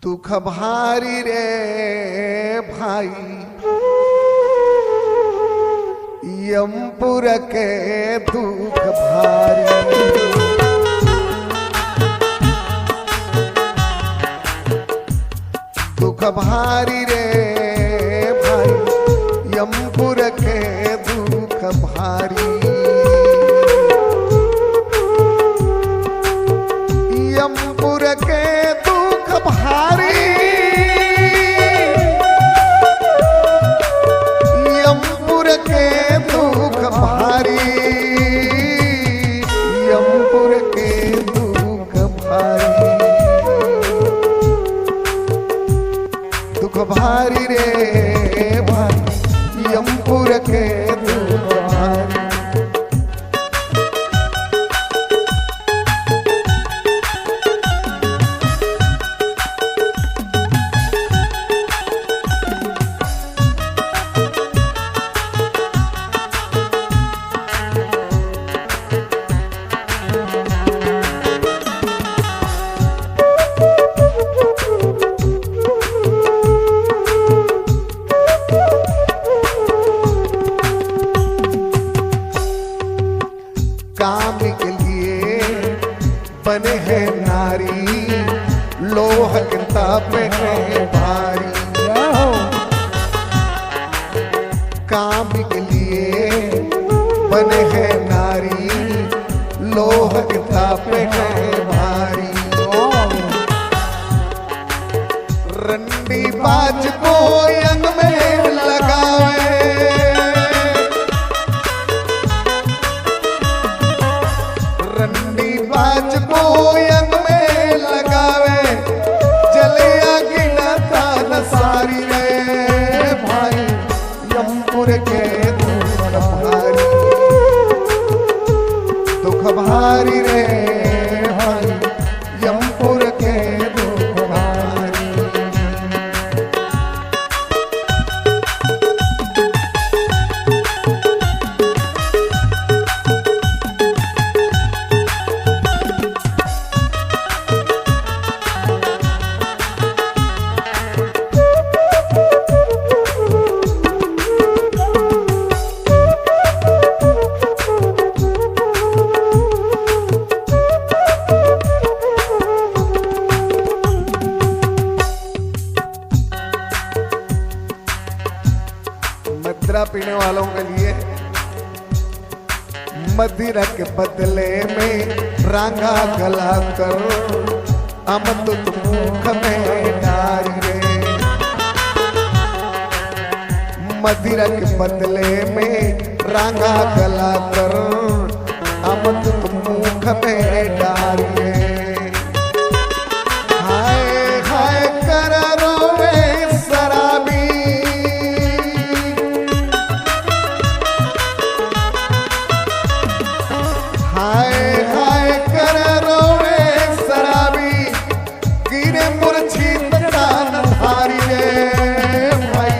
दुख भारी रे भाई यमपुर के दुख भारी। दुख भारी रे भाई यमपुर के दुख भारी। यमपुर के दुख भारी, यमपुर के दुख भारी, यमपुर के दुख भारी। दुख भारी रे भाई यमपुर के दुख भारी। काम के लिए बने हैं नारी, लोह के तापे हैं भारी। काम के लिए बने हैं नारी, लोह के तापे हैं भारी। रंडी बाज को यंग में लगावे, रंडी बाज को यंग में लगावे, जलिया गिनता न सारी रे भाई यमपुर के दुख भारी। दुख भारी रे भाई यमपुर के दुख भारी। मदिरा पीने वालों के लिए मदिरा के बदले में रांगा गला कर अमृत मुख में डारी रे। मदिरा के बदले में रांगा गला कर अमृत मुख में डारी रे। हाय हाय कर रोवे शराबी, हाय हाय कर रोवे शराबी, गिरे मूर्छित कान धारी रे भाई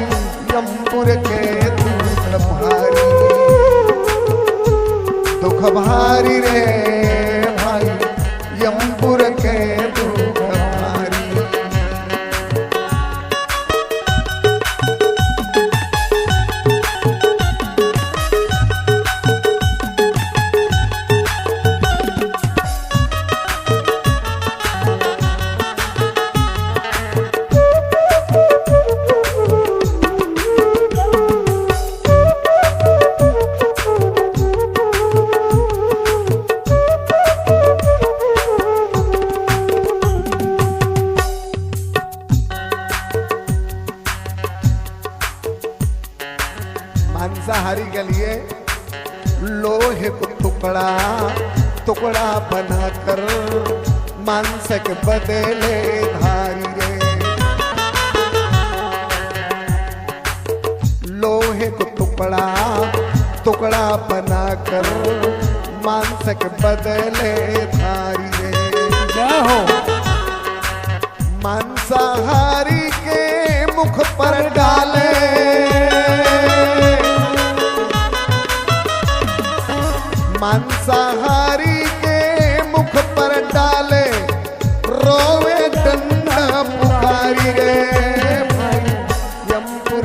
यमपुर के दुख भारी। दुख भारी रे भाई यमपुर के दुख भारी। मांसाहारी के लिए लोहे को टुकड़ा टुकड़ा बनाकर मांस के बदले धारी रे। लोहे को टुकड़ा टुकड़ा बनाकर मांस के बदले धारी रे। क्या हो मांसाहारी के मुख पर डाले, मांसाहारी के मुख पर डाले रोवे डंडा पुकार।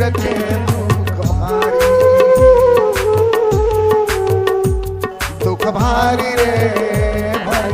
वीर के दुख भारी रे भाई।